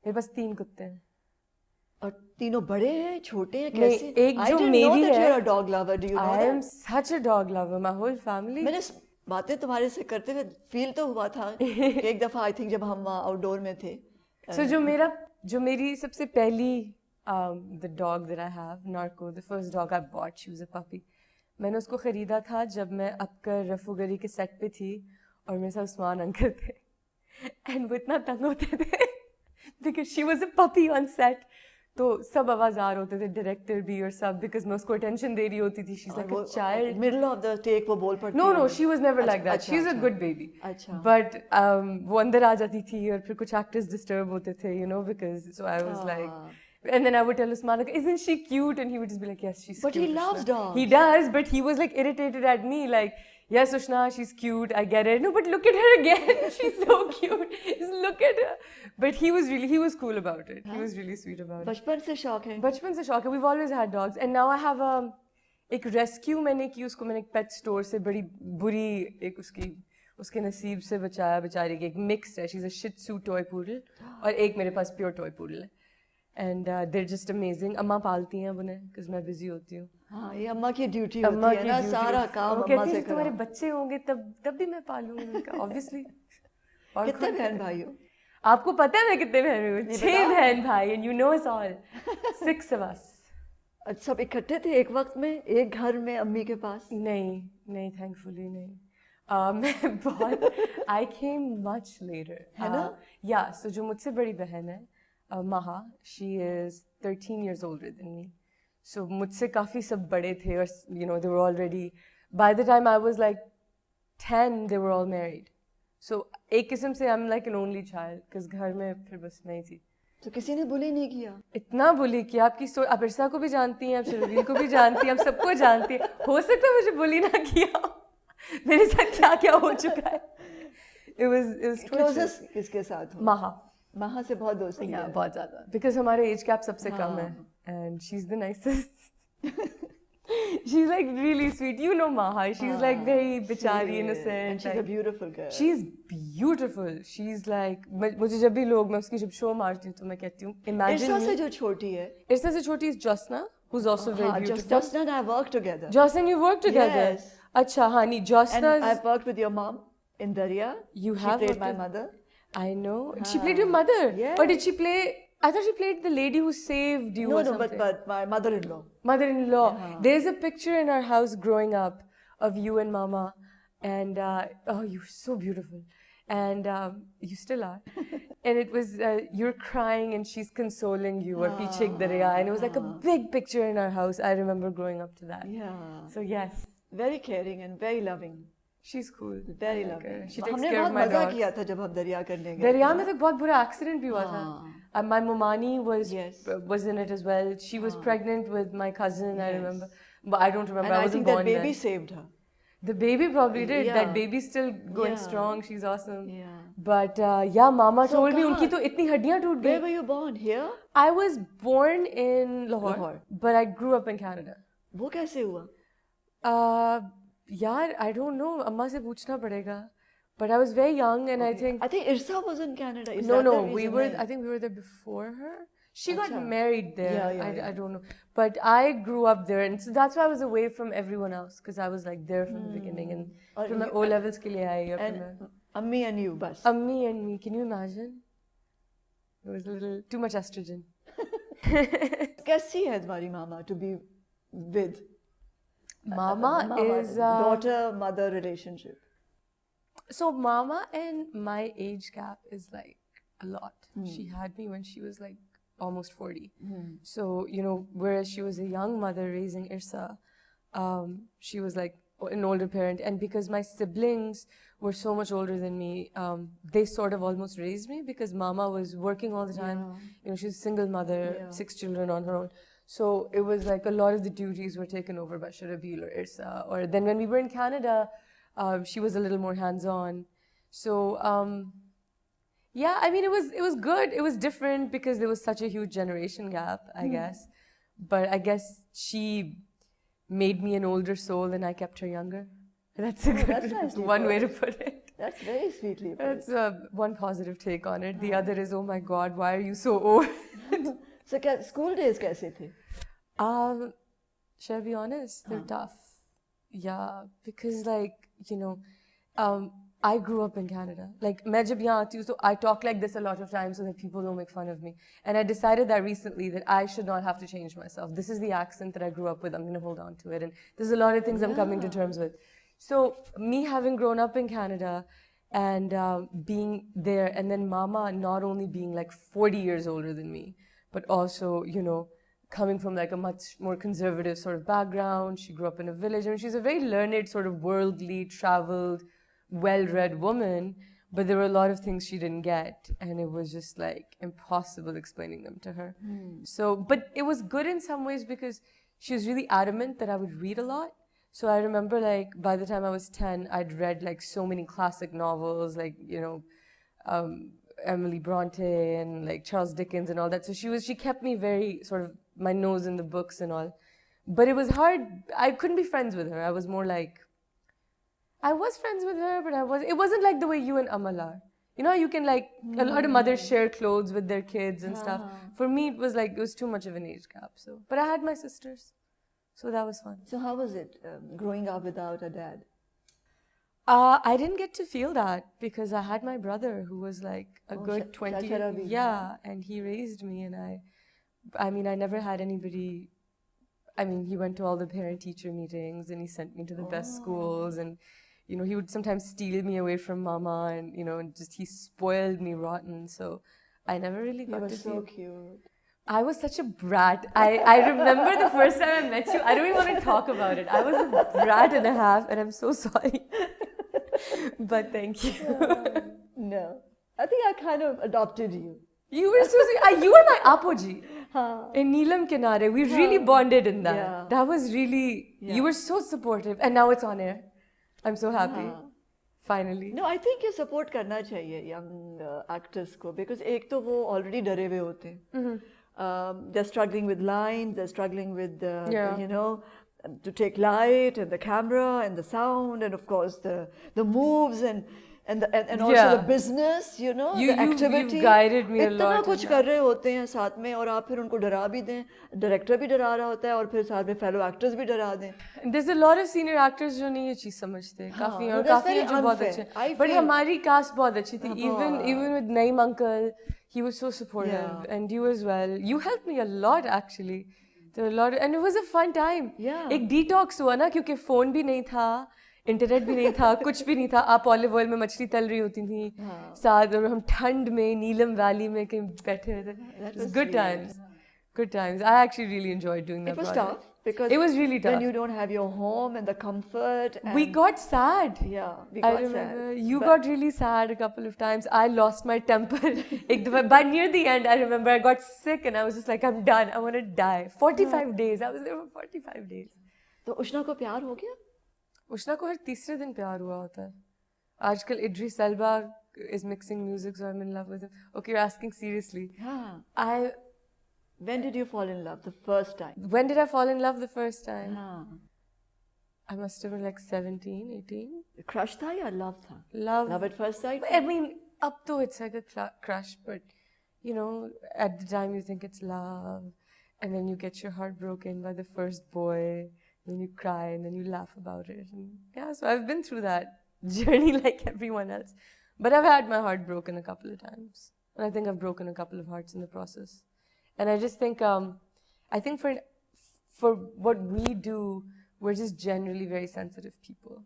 मेरे पास 3 कुत्ते हैं। और तीनों बड़े हैं, छोटे हैं, कैसे? एक जो मेरी है। I am a dog lover. Do you know that? I am such a dog lover. My whole family. मैंने बातें तुम्हारे से करते हुए फील तो हुआ था कि एक दफा आई थिंक जब हम आउटडोर में थे। So जो मेरी सबसे पहली the dog that I have, Narco, the first dog I bought, she was a puppy. मैंने उसको खरीदा था जब मैं अक्कर रफूगरी के सेट पे थी और मेरे साथ उस्मान अंकल थे। And वो इतना तंग होते थे because she was a puppy on set. तो सब आवाज़ार होते थे, डायरेक्टर भी और सब, because मैं उसको अटेंशन दे रही होती थी। She's like a child. Middle of the take वो बोल पड़ती। No, she was never like that. She's a good baby. अच्छा। But वो अंदर आ जाती थी और फिर कुछ actors disturb होते थे, you know, because so I was like, and then I would tell Usman, like, isn't she cute? And he would just be like, yes, she's cute. But he loves dogs. He does, but he was like irritated at me, like, yes, Ushna, she's cute, I get it. No, but look at her again. She's so cute. Just look at her. But he was cool about it. He was really sweet about it. बचपन से शौक है। बचपन से शौक है. We've always had dogs. And now I have एक rescue मैंने की, उसको मैंने एक pet store से बड़ी बुरी एक उसके नसीब से बचाया बेचारी की। एक mixed है. She's a Shih Tzu toy poodle और एक मेरे पास pure toy poodle है. And they're just amazing. अम्मा पालती हैं उन्हें, because मैं busy होती हूँ. हाँ, ये अम्मा की ड्यूटी होती है ना, सारा काम अम्मा से करो। तुम्हारे बच्चे होंगे तब भी मैं पालूंगी उनका, obviously. कितने बहन भाई हो? आपको पता है मैं कितने बहन भाई हूँ? 6 बहन भाई, and you know us all. 6 of us. सब इकट्ठे थे एक वक्त में एक घर में अम्मी के पास? नहीं, thankfully नहीं. मैं बहुत I came much later. है ना? Yeah, so जो मुझसे बड़ी बहन है, Maha, she is 13 years older than me. So मुझसे काफ़ी सब बड़े थे और you know they were already, by the time I was like 10 they were all married. So एक किस्म से I'm like an only child, because घर में फिर बस मैं ही थी. तो किसी ने बुली नहीं किया? इतना बुली किया, आप इरसा को भी जानती हैं, आप शर्वील को भी जानती हैं, आप सबको जानती हैं. हो सकता है मुझे बुली ना किया, मेरे साथ क्या क्या हो चुका है. It was closest किसके साथ हो? Maha से बहुत दोस्ती है? बहुत ज़्यादा, because हमारे एज गैप सबसे कम है, and she's the nicest. She's like really sweet. You know Maha. She's like very बेचारी innocent. And she's a beautiful girl. She's beautiful. She's like, मुझे जब भी लोग, मैं उसकी जब शो मारती हूँ तो मैं कहती हूँ, imagine इरसा से जो छोटी है? इरसा से छोटी is Josna, who's also very beautiful. Josna and I work together. Josna and you work together? Yes. अच्छा हाँ नहीं, Josna. And I've worked with your mom in Darya. You have. She played my mother. I know. She played your mother? Yeah. Or did she play... I thought she played the lady who saved you or something. No, but my mother-in-law. Mother-in-law. There's a picture in our house growing up of you and Mama. And, oh, you're so beautiful. And you still are. And it was, you're crying and she's consoling you. Or Piche Ek Darya. And it was like a big picture in our house. I remember growing up to that. Yeah. So, yes. Very caring and very loving. She's cool. Very loving. She takes care of my dogs. हमने बहुत मजा किया था जब हम दरिया करने गए. दरिया में तो बहुत बुरा एक्सीडेंट भी हुआ था. My Momani was in it as well. She was pregnant with my cousin, I remember. But I don't remember. And I wasn't born then. that baby saved her. The baby probably did. Yeah. That baby's still going strong. She's awesome. Yeah. But yeah, Mama told me उनकी तो इतनी हड्डियाँ टूट गई. Where were you born? Here? I was born in Lahore. But I grew up in Canada. वो कैसे हुआ? यार, I don't know. अम्मा से पूछना पड़ेगा. But I was very young, and I think Irsa was in Canada. Is no, that no, the we reason were. then? I think we were there before her. She got married there. Yeah. I don't know, but I grew up there, and so that's why I was away from everyone else, because I was like there from the beginning, and from my O levels के लिए आई. And Ammi and you, bas. Ammi and me. Can you imagine? It was a little too much estrogen. कैसी है तुम्हारी मामा to be with? Mama is daughter-mother relationship. So Mama and my age gap is like a lot. She had me when she was like almost 40. So, you know, whereas she was a young mother raising Irsa, she was like an older parent. And because my siblings were so much older than me, they sort of almost raised me, because Mama was working all the time. You know, she's a single mother, 6 children on her own. So it was like a lot of the duties were taken over by Sharabil or Irsa. Or then when we were in Canada, she was a little more hands-on. So yeah, I mean, it was good. It was different because there was such a huge generation gap, I guess. But I guess she made me an older soul and I kept her younger. That's a good one way to put it. That's very sweetly put. That's one positive take on it. The other is, oh my God, why are you so old? So school days कैसे थे? Should I be honest? They're tough. Yeah, because I grew up in Canada. Like, मैं जब यहाँ आती हूँ, so I talk like this a lot of times so that people don't make fun of me. And I decided that recently that I should not have to change myself. This is the accent that I grew up with. I'm going to hold on to it. And there's a lot of things I'm coming to terms with. So me having grown up in Canada and being there, and then Mama not only being like 40 years older than me, but also, coming from like a much more conservative sort of background. She grew up in a village. I mean, she's a very learned, sort of worldly, traveled, well-read woman, but there were a lot of things she didn't get, and it was just like impossible explaining them to her. So, but it was good in some ways because she was really adamant that I would read a lot. So I remember like by the time I was 10, I'd read like so many classic novels, like, Emily Bronte and like Charles Dickens and all that. So she kept me very sort of my nose in the books and all. But it was hard. I couldn't be friends with her. I was more like, I was friends with her, but it wasn't like the way you and Amal are. You can like, a lot of mothers share clothes with their kids and stuff. For me, it was too much of an age gap. So, but I had my sisters. So that was fun. So how was it growing up without a dad? I didn't get to feel that because I had my brother who was like a good 20. Yeah, and he raised me, and I never had anybody. I mean, he went to all the parent-teacher meetings, and he sent me to the best schools, and he would sometimes steal me away from Mama, and and just he spoiled me rotten. So I never really got to feel. You were so cute. I was such a brat. I remember the first time I met you. I don't even want to talk about it. I was a brat and a half, and I'm so sorry. But thank you. No. I think I kind of adopted you. You were so sweet. You were my apogee. In Neelam Kinare. We really bonded in that. Yeah. That was really... You were so supportive. And now it's on air. I'm so happy. Finally. No, I think you support करना चाहिए young actors को, because एक तो वो already डरे हुए होते हैं. They're struggling with lines, they're struggling with to take light and the camera and the sound and of course the moves and also the business, the activity. You've guided me a lot. इतना कुछ कर रहे होते हैं साथ में, और आप फिर उनको डरा भी दें, डायरेक्टर भी डरा रहा होता है और फिर साथ में फेलो एक्टर्स भी डरा दें. There's a lot of senior actors जो नहीं ये चीज समझते, काफी जो बहुत अच्छे, but हमारी cast बहुत अच्छी थी. Even with Naeem uncle, he was so supportive, and you as well. You helped me a lot actually. There were a lot, and it was a fun time. एक detox हुआ ना, क्योंकि phone भी नहीं था, इंटरनेट भी नहीं था, कुछ भी नहीं था. आप ऑलिव ऑयल में मछली तल रही होती थी साथ, और हम ठंड में नीलम वैली में कहीं बैठे हुए थे. Good times. Good times. I actually really enjoyed doing that. It was tough because it was really tough. When you don't have your home and the comfort. And we got sad. Yeah, we got sad. You got really sad a couple of times. I lost my temper. By near the end, I remember I got sick and I was just like, I'm done. I want to die. 45 days. I was there for 45 days. तो उष्णा को प्यार हो गया? उष्णा को हर तीसरे दिन प्यार हुआ होता है. आजकल Idris Elba is mixing music, so I'm in love with him. Okay, you're asking seriously. When did you fall in love the first time? When did I fall in love the first time? I must have been like 17, 18. Crush tha ya love tha? Love at first sight? I mean, up to it's like a crush, but at the time you think it's love, and then you get your heart broken by the first boy, and then you cry, and then you laugh about it. And so I've been through that journey like everyone else. But I've had my heart broken a couple of times. And I think I've broken a couple of hearts in the process. And I just think, I think for what we do, we're just generally very sensitive people.